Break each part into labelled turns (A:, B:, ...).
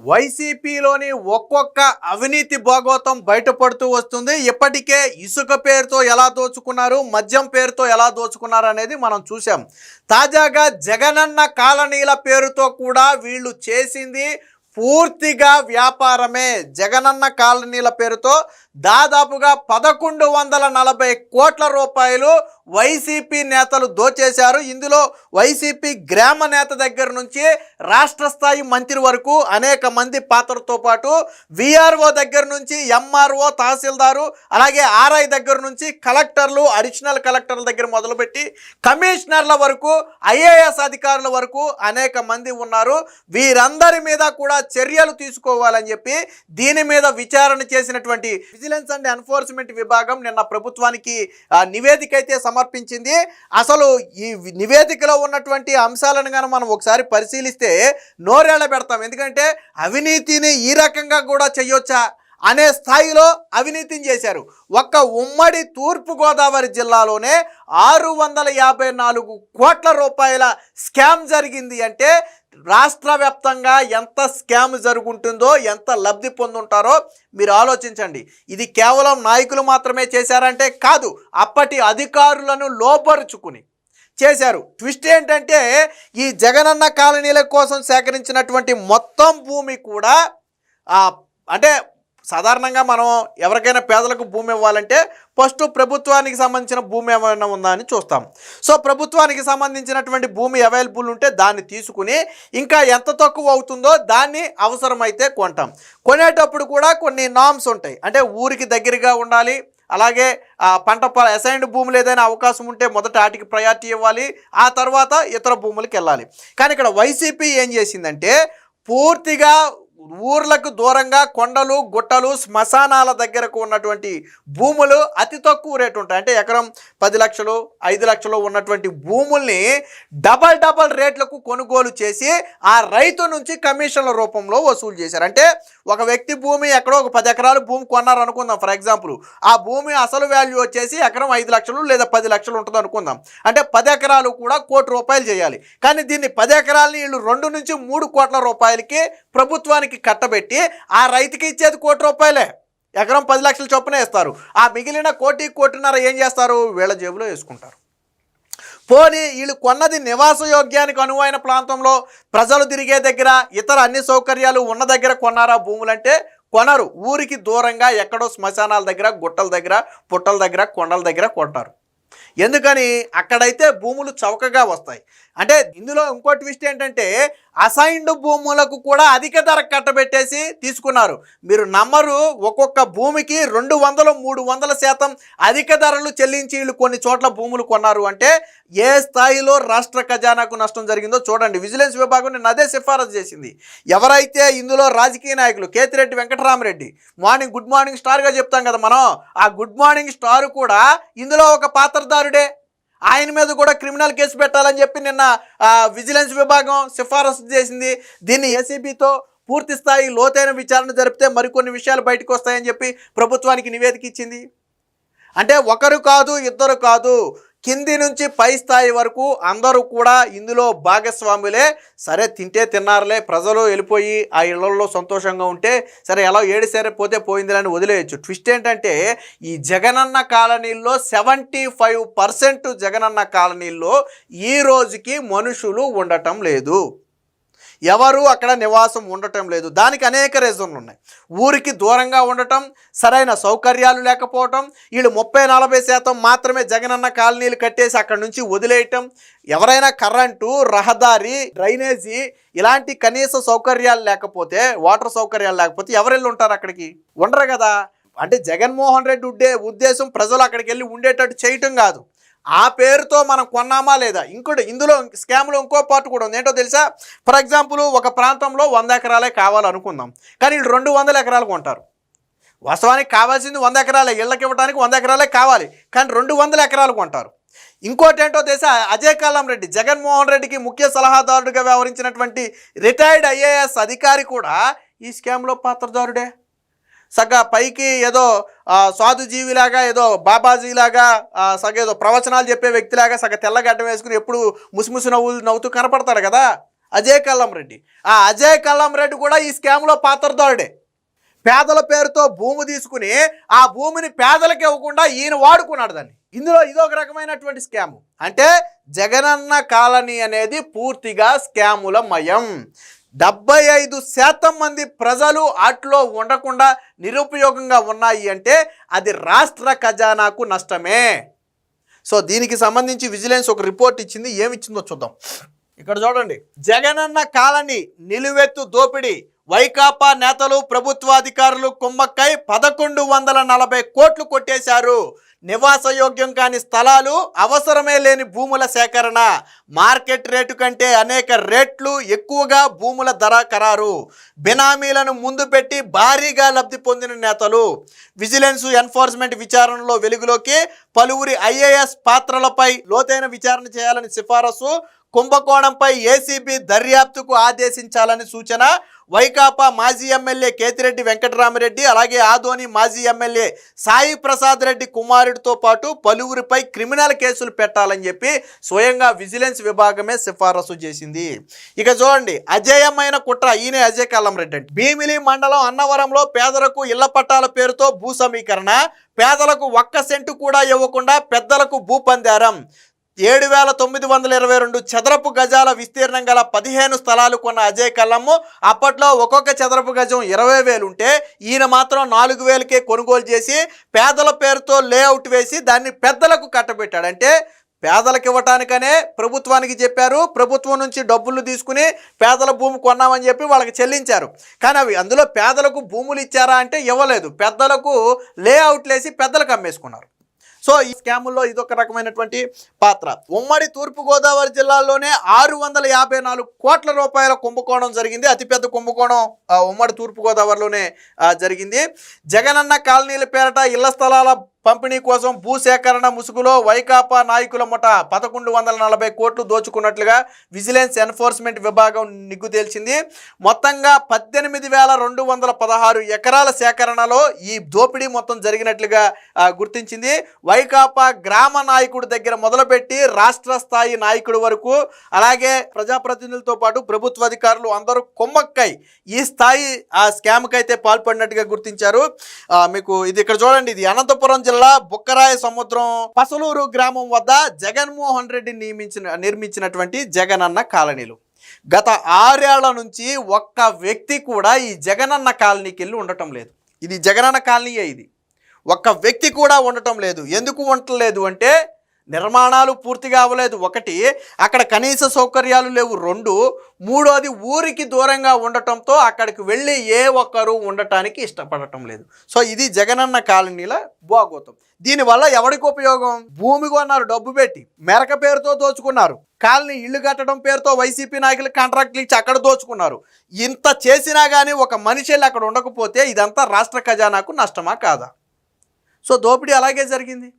A: వైసీపీలోని ఒక్కొక్క అవినీతి భాగోతం బయటపడుతూ వస్తుంది. ఇప్పటికే ఇసుక పేరుతో ఎలా దోచుకున్నారు, మద్యం పేరుతో ఎలా దోచుకున్నారు అనేది మనం చూసాం. తాజాగా జగనన్న కాలనీల పేరుతో కూడా వీళ్ళు చేసింది పూర్తిగా వ్యాపారమే. జగనన్న కాలనీల పేరుతో దాదాపుగా 1140 కోట్ల రూపాయలు వైసీపీ నేతలు దోచేశారు. ఇందులో వైసీపీ గ్రామ నేత దగ్గర నుంచి రాష్ట్ర స్థాయి మంత్రి వరకు అనేక మంది పాత్రతో పాటు విఆర్ఓ దగ్గర నుంచి ఎంఆర్ఓ, తహసీల్దారు, అలాగే ఆర్ఐ దగ్గర నుంచి కలెక్టర్లు, అడిషనల్ కలెక్టర్ల దగ్గర మొదలుపెట్టి కమిషనర్ల వరకు, ఐఏఎస్ అధికారుల వరకు అనేక మంది ఉన్నారు. వీరందరి మీద కూడా చర్యలు తీసుకోవాలని చెప్పి దీని మీద విచారణ చేసినటువంటి విజిలెన్స్ అండ్ ఎన్ఫోర్స్మెంట్ విభాగం నిన్న ప్రభుత్వానికి నివేదిక అయితే సమర్పించింది. అసలు ఈ నివేదికలో ఉన్నటువంటి అంశాలను కనుక మనం ఒకసారి పరిశీలిస్తే నోరేళ్ల పెడతాం. ఎందుకంటే అవినీతిని ఈ రకంగా కూడా చేయొచ్చా అనే స్థాయిలో అవినీతిని చేశారు. ఒక్క ఉమ్మడి తూర్పుగోదావరి జిల్లాలోనే 654 కోట్ల రూపాయల స్కామ్ జరిగింది అంటే రాష్ట్ర వ్యాప్తంగా ఎంత స్కామ్ జరుగుంటుందో, ఎంత లబ్ధి పొందుంటారో మీరు ఆలోచించండి. ఇది కేవలం నాయకులు మాత్రమే చేశారంటే కాదు, అప్పటి అధికారులను లోపరుచుకుని చేశారు. ట్విస్ట్ ఏంటంటే ఈ జగనన్న కాలనీల కోసం సేకరించినటువంటి మొత్తం భూమి కూడా అంటే సాధారణంగా మనం ఎవరికైనా పేదలకు భూమి ఇవ్వాలంటే ఫస్ట్ ప్రభుత్వానికి సంబంధించిన భూమి ఏమైనా ఉందా అని చూస్తాం. సో ప్రభుత్వానికి సంబంధించినటువంటి భూమి అవైలబుల్ ఉంటే దాన్ని తీసుకుని ఇంకా ఎంత తక్కువ అవుతుందో దాన్ని అవసరమైతే కొంటాం. కొనేటప్పుడు కూడా కొన్ని నామ్స్ ఉంటాయి. అంటే ఊరికి దగ్గరగా ఉండాలి, అలాగే పంట అసైన్డ్ భూములు ఏదైనా అవకాశం ఉంటే మొదట వాటికి ప్రయారిటీ ఇవ్వాలి, ఆ తర్వాత ఇతర భూములకు వెళ్ళాలి. కానీ ఇక్కడ వైసీపీ ఏం చేసిందంటే పూర్తిగా ఊర్లకు దూరంగా కొండలు, గుట్టలు, శ్మశానాల దగ్గరకు ఉన్నటువంటి భూములు అతి తక్కువ రేటు ఉంటాయి. అంటే ఎకరం 10 లక్షలు, 5 లక్షలు ఉన్నటువంటి భూముల్ని డబల్ రేట్లకు కొనుగోలు చేసి ఆ రైతు నుంచి కమిషన్ల రూపంలో వసూలు చేశారు. అంటే ఒక వ్యక్తి భూమి ఎక్కడో ఒక 10 ఎకరాలు భూమి కొన్నారు అనుకుందాం. ఫర్ ఎగ్జాంపుల్ ఆ భూమి అసలు వాల్యూ వచ్చేసి ఎకరం 5 లక్షలు లేదా 10 లక్షలు ఉంటుంది అనుకుందాం. అంటే 10 ఎకరాలు కూడా ₹1 కోటి చేయాలి. కానీ దీన్ని 10 ఎకరాలని వీళ్ళు 2 నుంచి 3 కోట్ల రూపాయలకి ప్రభుత్వానికి కట్టబెట్టి ఆ రైతుకి ఇచ్చేది ₹1 కోటి. ఎకరం 10 లక్షల చొప్పున ఇస్తారు. ఆ మిగిలిన కోటిన్నర ఏం చేస్తారు? వీళ్ళ జేబులో వేసుకుంటారు. పోనీ వీళ్ళు కొన్నది నివాసయోగ్యానికి అనువైన ప్రాంతంలో ప్రజలు తిరిగే దగ్గర, ఇతర అన్ని సౌకర్యాలు ఉన్న దగ్గర కొన్నారా భూములంటే కొనరు. ఊరికి దూరంగా ఎక్కడో శ్మశానాల దగ్గర, గుట్టల దగ్గర, పుట్టల దగ్గర, కొండల దగ్గర కొంటారు. ఎందుకని? అక్కడైతే భూములు చౌకగా వస్తాయి. అంటే ఇందులో ఇంకో ట్విస్ట్ ఏంటంటే అసైన్డ్ భూములకు కూడా అధిక ధర కట్టబెట్టేసి తీసుకున్నారు. మీరు నమ్మరు, ఒక్కొక్క భూమికి 200-300% అధిక ధరలు చెల్లించి వీళ్ళు కొన్ని చోట్ల భూములు కొన్నారు. అంటే ఏ స్థాయిలో రాష్ట్ర ఖజానాకు నష్టం జరిగిందో చూడండి. విజిలెన్స్ విభాగం నేను అదే సిఫారసు చేసింది. ఎవరైతే ఇందులో రాజకీయ నాయకులు కేతిరెడ్డి వెంకటరామరెడ్డి గుడ్ మార్నింగ్ స్టార్గా చెప్తాం కదా మనం, ఆ గుడ్ మార్నింగ్ స్టార్ కూడా ఇందులో ఒక పాత్రదారుడే. ఆయన మీద కూడా క్రిమినల్ కేసు పెట్టాలని చెప్పి నిన్న విజిలెన్స్ విభాగం సిఫారసు చేసింది. దీన్ని ఏసీబీతో పూర్తి స్థాయి లోతైన విచారణ జరిపితే మరికొన్ని విషయాలు బయటకు వస్తాయని చెప్పి ప్రభుత్వానికి నివేదిక ఇచ్చింది. అంటే ఒకరు కాదు, ఇద్దరు కాదు, కింది నుంచి పై స్థాయి వరకు అందరూ కూడా ఇందులో భాగస్వాములే. సరే తింటే తిన్నారులే, ప్రజలు వెళ్ళిపోయి ఆ ఇళ్లలో సంతోషంగా ఉంటే సరే ఎలా ఏడిసరే పోతే పోయిందిలని వదిలేయచ్చు. ట్విస్ట్ ఏంటంటే ఈ జగనన్న కాలనీల్లో 75% జగనన్న కాలనీల్లో ఈ రోజుకి మనుషులు ఉండటం లేదు, ఎవరు అక్కడ నివాసం ఉండటం లేదు. దానికి అనేక రీజన్లు ఉన్నాయి. ఊరికి దూరంగా ఉండటం, సరైన సౌకర్యాలు లేకపోవటం, వీళ్ళు 30-40% మాత్రమే జగనన్న కాలనీలు కట్టేసి అక్కడ నుంచి వదిలేయటం, ఎవరైనా కరెంటు, రహదారి, డ్రైనేజీ ఇలాంటి కనీస సౌకర్యాలు లేకపోతే, వాటర్ సౌకర్యాలు లేకపోతే ఎవరెళ్ళి ఉంటారు? అక్కడికి ఉండరు కదా. అంటే జగన్మోహన్ రెడ్డి ఉద్దేశం ప్రజలు అక్కడికి వెళ్ళి ఉండేటట్టు చేయటం కాదు, ఆ పేరుతో మనం కొన్నామా లేదా. ఇందులో స్కామ్లో ఇంకో పార్ట్ కూడా ఉంది. ఏంటో తెలుసా? ఫర్ ఎగ్జాంపుల్ ఒక ప్రాంతంలో 100 ఎకరాలే కావాలనుకుందాం, కానీ వీళ్ళు 200 ఎకరాలు కొంటారు. వాస్తవానికి కావాల్సింది 100 ఎకరాలే, ఇళ్ళకి ఇవ్వడానికి 100 ఎకరాలే కావాలి, కానీ 200 ఎకరాలు కొంటారు. ఇంకోటి ఏంటో తెలుసా? అజయ్ కల్లం రెడ్డి, జగన్మోహన్ రెడ్డికి ముఖ్య సలహాదారుడిగా వ్యవహరించినటువంటి రిటైర్డ్ ఐఏఎస్ అధికారి కూడా ఈ స్కామ్లో పాత్రదారుడే. సగ పైకి ఏదో సాధుజీవిలాగా, ఏదో బాబాజీలాగా, సగ ఏదో ప్రవచనాలు చెప్పే వ్యక్తిలాగా సగ తెల్లగడ్డం వేసుకుని ఎప్పుడు ముసిముసి నవ్వుతూ కనపడతాడు కదా. అజయ్ కల్లం రెడ్డి. ఆ అజయ్ కల్లం రెడ్డి కూడా ఈ స్కామ్లో పాత్రదారుడే. పేదల పేరుతో భూమి తీసుకుని ఆ భూమిని పేదలకు ఇవ్వకుండా ఈయన వాడుకున్నాడు దాన్ని. ఇందులో ఇదొక రకమైనటువంటి స్కాము. అంటే జగనన్న కాలనీ అనేది పూర్తిగా స్కాముల మయం. 75% మంది ప్రజలు అట్లో ఉండకుండా నిరుపయోగంగా ఉన్నాయి అంటే అది రాష్ట్ర ఖజానాకు నష్టమే. సో దీనికి సంబంధించి విజిలెన్స్ ఒక రిపోర్ట్ ఇచ్చింది. ఏమిచ్చిందో చూద్దాం. ఇక్కడ చూడండి, జగనన్న కాలనీ నిలువెత్తు దోపిడీ, వైకాపా నేతలు ప్రభుత్వాధికారులు కుమ్మక్కై 1140 కోట్లు కొట్టేశారు. నివాసయోగ్యం కాని స్థలాలు, అవసరమే లేని భూముల సేకరణ, మార్కెట్ రేటు కంటే అనేక రేట్లు ఎక్కువగా భూముల ధర ఖరారు, బినామీలను ముందు పెట్టి భారీగా లబ్ధి పొందిన నేతలు. విజిలెన్స్ ఎన్ఫోర్స్మెంట్ విచారణలో వెలుగులోకి పలువురి ఐఏఎస్ పాత్రలపై లోతైన విచారణ చేయాలని సిఫారసు, కుంభకోణంపై ఏసీబీ దర్యాప్తుకు ఆదేశించాలని సూచన. వైకాపా మాజీ ఎమ్మెల్యే కేతిరెడ్డి వెంకటరామరెడ్డి, అలాగే ఆదోని మాజీ ఎమ్మెల్యే సాయి ప్రసాద్ రెడ్డి కుమారుడితో పాటు పలువురిపై క్రిమినల్ కేసులు పెట్టాలని చెప్పి స్వయంగా విజిలెన్స్ విభాగమే సిఫారసు చేసింది. ఇక చూడండి, అజేయమైన కుట్ర. ఈయనే అజయ్ కల్లం రెడ్డి అంటే. భీమిలి మండలం అన్నవరంలో పేదలకు ఇళ్ల పట్టాల పేరుతో భూ సమీకరణ, పేదలకు 1 సెంటు కూడా ఇవ్వకుండా పెద్దలకు భూ పందారం. 7,922 చదరపు గజాల విస్తీర్ణం గల 15 స్థలాలు కొన్న అజయ్ కల్లమ్ము అప్పట్లో ఒక్కొక్క చదరపు గజం 20,000 ఉంటే ఈయన మాత్రం 4,000కే కొనుగోలు చేసి పేదల పేరుతో లేఅవుట్ వేసి దాన్ని పెద్దలకు కట్టబెట్టాడు. అంటే పేదలకు ఇవ్వటానికనే ప్రభుత్వానికి చెప్పారు, ప్రభుత్వం నుంచి డబ్బులు తీసుకుని పేదల భూమి కొన్నామని చెప్పి వాళ్ళకి చెల్లించారు. కానీ అవి అందులో పేదలకు భూములు ఇచ్చారా అంటే ఇవ్వలేదు, పెద్దలకు లేఅవుట్లు వేసి పెద్దలకు అమ్మేసుకున్నారు. సో ఈ స్కాముల్లో ఇదొక రకమైనటువంటి పాత్ర. ఉమ్మడి తూర్పుగోదావరి జిల్లాలోనే 654 కోట్ల రూపాయల కుంభకోణం జరిగింది. అతిపెద్ద కుంభకోణం ఉమ్మడి తూర్పుగోదావరిలోనే జరిగింది. జగనన్న కాలనీల పేరట ఇళ్ల స్థలాల పంపిణీ కోసం భూసేకరణ ముసుగులో వైకాపా నాయకుల ముఠ 1140 కోట్లు దోచుకున్నట్లుగా విజిలెన్స్ ఎన్ఫోర్స్మెంట్ విభాగం నిగ్గు తేల్చింది. మొత్తంగా 18,216 ఎకరాల సేకరణలో ఈ దోపిడీ మొత్తం జరిగినట్లుగా గుర్తించింది. వైకాపా గ్రామ నాయకుడి దగ్గర మొదలుపెట్టి రాష్ట్ర స్థాయి నాయకుడి వరకు, అలాగే ప్రజాప్రతినిధులతో పాటు ప్రభుత్వ అధికారులు అందరూ కొమ్మక్కై ఈ స్థాయి ఆ స్కామ్కి అయితే పాల్పడినట్టుగా గుర్తించారు. మీకు ఇది ఇక్కడ చూడండి, ఇది అనంతపురం జిల్లా బుక్కరాయ సముద్రం పసలూరు గ్రామం వద్ద జగన్మోహన్ రెడ్డి నిర్మించినటువంటి జగనన్న కాలనీలు. గత 6 ఏళ్ల నుంచి ఒక్క వ్యక్తి కూడా ఈ జగనన్న కాలనీకి వెళ్ళి ఉండటం లేదు. ఇది జగనన్న కాలనీయే. ఇది ఒక్క వ్యక్తి కూడా ఉండటం లేదు. ఎందుకు ఉండలేదు అంటే నిర్మాణాలు పూర్తిగా అవ్వలేదు. 1, అక్కడ కనీస సౌకర్యాలు లేవు. 2, మూడోది ఊరికి దూరంగా ఉండటంతో అక్కడికి వెళ్ళి ఏ ఒక్కరూ ఉండటానికి ఇష్టపడటం లేదు. సో ఇది జగనన్న కాలనీల భూగోతం. దీనివల్ల ఎవరికి ఉపయోగం? భూమి కొన్నారు డబ్బు పెట్టి, మెరక పేరుతో దోచుకున్నారు. కాలనీ ఇల్లు కట్టడం పేరుతో వైసీపీ నాయకులు కాంట్రాక్ట్లు ఇచ్చి అక్కడ దోచుకున్నారు. ఇంత చేసినా కానీ ఒక మనిషి అక్కడ ఉండకపోతే ఇదంతా రాష్ట్ర ఖజానాకు నష్టమా కాదా? సో దోపిడీ అలాగే జరిగింది.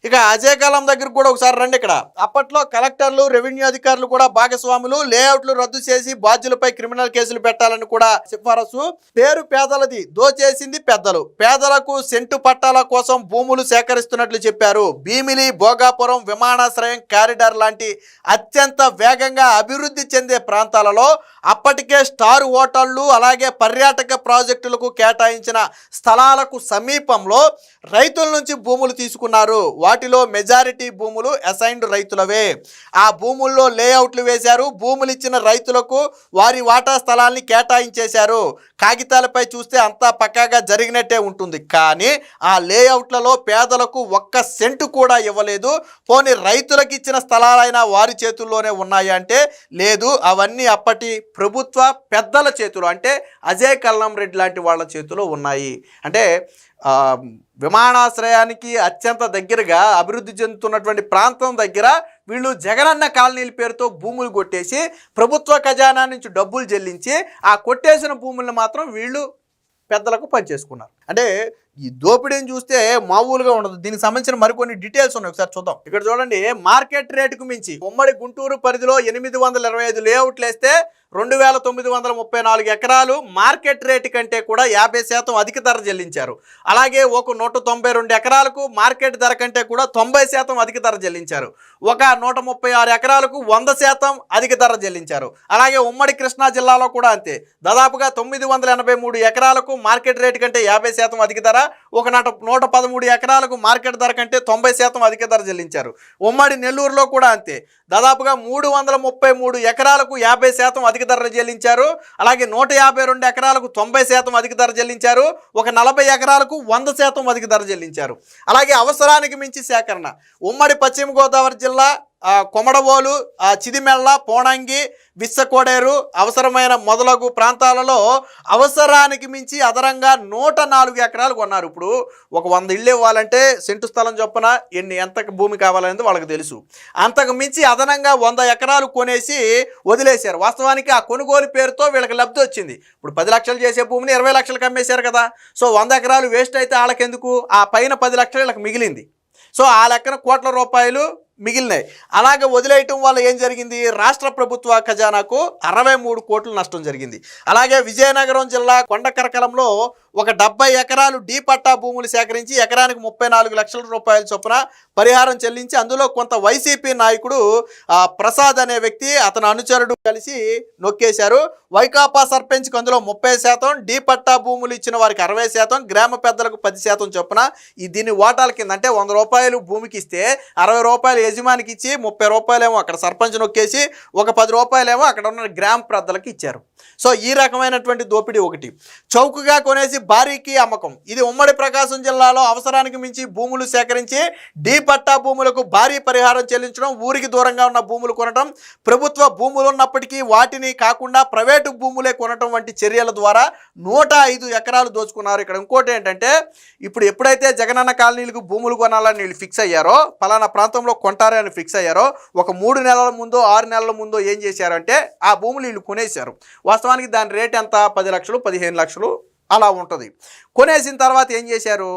A: ఇక అజయ్ కల్లం దగ్గరకు కూడా ఒకసారి రండి. ఇక్కడ అప్పట్లో కలెక్టర్లు, రెవెన్యూ అధికారులు కూడా భాగస్వాములు. లేఅవుట్లు రద్దు చేసి బాధ్యులపై క్రిమినల్ కేసులు పెట్టాలని కూడా సిఫారసు. పేరు పేదలది, దోచేసింది పెద్దలు. పేదలకు సెంటు పట్టాల కోసం భూములు సేకరిస్తున్నట్లు చెప్పారు. భీమిలి, భోగాపురం విమానాశ్రయం కారిడార్ లాంటి అత్యంత వేగంగా అభివృద్ధి చెందే ప్రాంతాలలో అప్పటికే స్టార్ హోటళ్లు, అలాగే పర్యాటక ప్రాజెక్టులకు కేటాయించిన స్థలాలకు సమీపంలో రైతుల నుంచి భూములు తీసుకున్నారు. వాటిలో మెజారిటీ భూములు అసైన్డ్ రైతులవే. ఆ భూముల్లో లేఅవుట్లు వేశారు. భూములు ఇచ్చిన రైతులకు వారి వాటా స్థలాల్ని కేటాయించేశారు. కాగితాలపై చూస్తే అంతా పక్కాగా జరిగినట్టే ఉంటుంది. కానీ ఆ లేఅవుట్లలో పేదలకు 1 సెంటు కూడా ఇవ్వలేదు. పోనీ రైతులకు ఇచ్చిన స్థలాలైనా వారి చేతుల్లోనే ఉన్నాయా అంటే లేదు. అవన్నీ అప్పటి ప్రభుత్వ పెద్దల చేతులు, అంటే అజయ్ కల్లం రెడ్డి లాంటి వాళ్ళ చేతిలో ఉన్నాయి. అంటే విమానాశ్రయానికి అత్యంత దగ్గరగా అభివృద్ధి చెందుతున్నటువంటి ప్రాంతం దగ్గర వీళ్ళు జగనన్న కాలనీల పేరుతో భూములు కొట్టేసి ప్రభుత్వ ఖజానా నుంచి డబ్బులు చెల్లించి ఆ కొట్టేసిన భూములను మాత్రం వీళ్ళు పెద్దలకు పనిచేసుకున్నారు. అంటే ఈ దోపిడీని చూస్తే మామూలుగా ఉండదు. దీనికి సంబంధించిన మరికొన్ని డీటెయిల్స్ ఉన్నాయి, ఒకసారి చూద్దాం. ఇక్కడ చూడండి, మార్కెట్ రేటుకు మించి ఉమ్మడి గుంటూరు పరిధిలో 825 లేఅవుట్లు వేస్తే 2934 ఎకరాలు మార్కెట్ రేటు కంటే కూడా 50% అధిక ధర చెల్లించారు. అలాగే ఒక 192 ఎకరాలకు మార్కెట్ ధర కంటే కూడా 90% అధిక ధర చెల్లించారు. ఒక 136 ఎకరాలకు 100% అధిక ధర చెల్లించారు. అలాగే ఉమ్మడి కృష్ణా జిల్లాలో కూడా అంతే. దాదాపుగా 983 ఎకరాలకు మార్కెట్ రేటు కంటే 50% అధిక ధర, ఒక 113 ఎకరాలకు మార్కెట్ ధర కంటే 90% అధిక ధర చెల్లించారు. ఉమ్మడి నెల్లూరులో కూడా అంతే. దాదాపుగా 333 ఎకరాలకు 50% అధిక ధర చెల్లించారు. అలాగే 152 ఎకరాలకు 90% అధిక ధర చెల్లించారు. ఒక 40 ఎకరాలకు 100% అధిక ధర చెల్లించారు. అలాగే అవసరానికి మించి సేకరణ. ఉమ్మడి పశ్చిమ గోదావరి జిల్లా కొమడవోలు, చిదిమెళ్ళ, పోణంగి, విస్సకోడేరు అవసరమైన మొదలగు ప్రాంతాలలో అవసరానికి మించి అదనంగా 104 ఎకరాలు కొన్నారు. ఇప్పుడు ఒక 100 ఇళ్ళు ఇవ్వాలంటే సెంటు స్థలం చొప్పున ఎంత భూమి కావాలనేది వాళ్ళకి తెలుసు. అంతకు మించి అదనంగా 100 ఎకరాలు కొనేసి వదిలేశారు. వాస్తవానికి ఆ కొనుగోలు పేరుతో వీళ్ళకి లబ్ధి వచ్చింది. ఇప్పుడు 10 లక్షలు చేసే భూమిని 20 లక్షలకు అమ్మేశారు కదా. సో 100 ఎకరాలు వేస్ట్ అయితే వాళ్ళకెందుకు, ఆ పైన 10 లక్షలు వీళ్ళకి మిగిలింది. సో ఆ లెక్కన కోట్ల రూపాయలు మిగిలినాయి. అలాగే వదిలేయటం వల్ల ఏం జరిగింది, రాష్ట్ర ప్రభుత్వ ఖజానాకు 63 కోట్ల నష్టం జరిగింది. అలాగే విజయనగరం జిల్లా కొండకరకలంలో ఒక 70 ఎకరాలు డీ పట్టా భూములు సేకరించి ఎకరానికి 34 లక్షల రూపాయల చొప్పున పరిహారం చెల్లించి అందులో కొంత వైసీపీ నాయకుడు ప్రసాద్ అనే వ్యక్తి అతని అనుచరుడు కలిసి నొక్కేశారు. వైకాపా సర్పంచ్కి అందులో 30%, డీ పట్టా భూములు ఇచ్చిన వారికి 60%, గ్రామ పెద్దలకు 10% చొప్పున దీన్ని ఓటాల కింద అంటే 100 రూపాయలు భూమికి ఇస్తే 60 రూపాయలు యజమానికి ఇచ్చి 30 రూపాయలేమో అక్కడ సర్పంచ్ నొక్కేసి ఒక 10 రూపాయలేమో అక్కడ ఉన్న గ్రామ పెద్దలకు ఇచ్చారు. సో ఈ రకమైనటువంటి దోపిడీ ఒకటి. చౌకగా కొనేసి భారీకి అమ్మకం. ఇది ఉమ్మడి ప్రకాశం జిల్లాలో అవసరానికి మించి భూములు సేకరించి డీ పట్టా భూములకు భారీ పరిహారం చెల్లించడం, ఊరికి దూరంగా ఉన్న భూములు కొనడం, ప్రభుత్వ భూములు ఉన్నప్పటికీ వాటిని కాకుండా ప్రైవేటు భూములే కొనడం వంటి చర్యల ద్వారా 105 ఎకరాలు దోచుకున్నారు. ఇక్కడ ఇంకోటి ఏంటంటే, ఇప్పుడు ఎప్పుడైతే జగనన్న కాలనీలకు భూములు కొనాలని వీళ్ళు ఫిక్స్ అయ్యారో, పలానా ప్రాంతంలో కొంటారే అని ఫిక్స్ అయ్యారో, ఒక 3 నెలల ముందో 6 నెలల ముందో ఏం చేశారంటే ఆ భూములు వీళ్ళు కొనేశారు. వాస్తవానికి దాని రేట్ ఎంత, 10 లక్షలు 15 లక్షలు అలా ఉంటుంది. కొనేసిన తర్వాత ఏం చేశారు,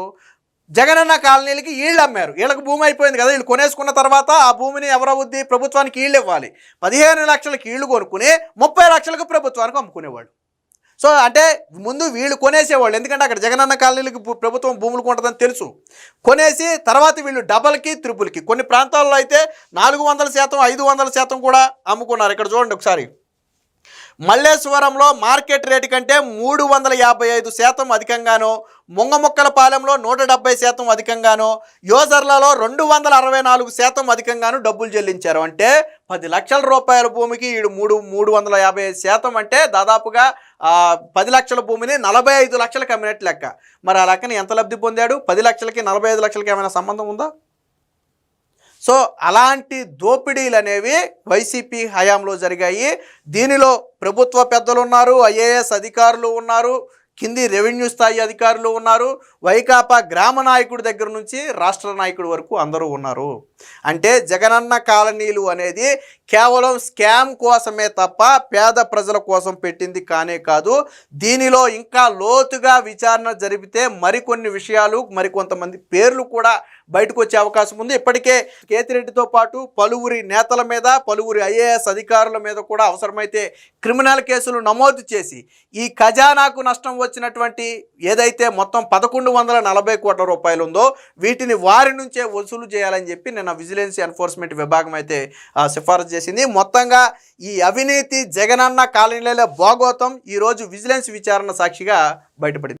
A: జగనన్న కాలనీలకి వీళ్ళు అమ్మారు. వీళ్ళకి భూమి అయిపోయింది కదా, వీళ్ళు కొనేసుకున్న తర్వాత ఆ భూమిని ఎవరవుద్ది, ప్రభుత్వానికి వీళ్ళు ఇవ్వాలి. 15 లక్షలకి వీళ్ళు కొనుక్కుని 30 లక్షలకు ప్రభుత్వానికి అమ్ముకునేవాళ్ళు. సో అంటే ముందు వీళ్ళు కొనేసేవాళ్ళు, ఎందుకంటే అక్కడ జగనన్న కాలనీలకి ప్రభుత్వం భూములు కొంటుందని తెలుసు. కొనేసి తర్వాత వీళ్ళు డబల్కి త్రిపుల్కి, కొన్ని ప్రాంతాల్లో అయితే 400%, 500% కూడా అమ్ముకున్నారు. ఇక్కడ చూడండి ఒకసారి, మల్లేశ్వరంలో మార్కెట్ రేటు కంటే 355% అధికంగాను, ముంగముక్కలపాలెంలో 170% అధికంగాను, యోజర్లలో 264% అధికంగాను డబ్బులు చెల్లించారు. అంటే 10 లక్షల రూపాయల భూమికి వీడు 355% అంటే దాదాపుగా 10 లక్షల భూమిని 45 లక్షలకు అమ్మినట్టు లెక్క. మరి ఆ లెక్కని ఎంత లబ్ధి పొందాడు, 10 లక్షలకి 45 లక్షలకి ఏమైనా సంబంధం ఉందా? సో అలాంటి దోపిడీలు అనేవి వైసీపీ హయాంలో జరిగాయి. దీనిలో ప్రభుత్వ పెద్దలు ఉన్నారు, ఐఏఎస్ అధికారులు ఉన్నారు, కింది రెవెన్యూ స్థాయి అధికారులు ఉన్నారు, వైకాపా గ్రామ నాయకుడి దగ్గర నుంచి రాష్ట్ర నాయకుడి వరకు అందరూ ఉన్నారు. అంటే జగనన్న కాలనీలు అనేది కేవలం స్కామ్ కోసమే తప్ప పేద ప్రజల కోసం పెట్టింది కానే కాదు. దీనిలో ఇంకా లోతుగా విచారణ జరిపితే మరికొన్ని విషయాలు, మరికొంతమంది పేర్లు కూడా బయటకు వచ్చే అవకాశం ఉంది. ఇప్పటికే కేతిరెడ్డితో పాటు పలువురి నేతల మీద, పలువురి ఐఏఎస్ అధికారుల మీద కూడా అవసరమైతే క్రిమినల్ కేసులు నమోదు చేసి ఈ ఖజానాకు నష్టం వచ్చినటువంటి ఏదైతే మొత్తం 1140 కోట్ల రూపాయలు ఉందో వీటిని వారి నుంచే వసూలు చేయాలని చెప్పి నిన్న విజిలెన్స్ ఎన్ఫోర్స్మెంట్ విభాగం అయితే సిఫారసు చేసింది. మొత్తంగా ఈ అవినీతి జగనన్న కాలనీల భాగోతం ఈరోజు విజిలెన్స్ విచారణ సాక్షిగా బయటపడింది.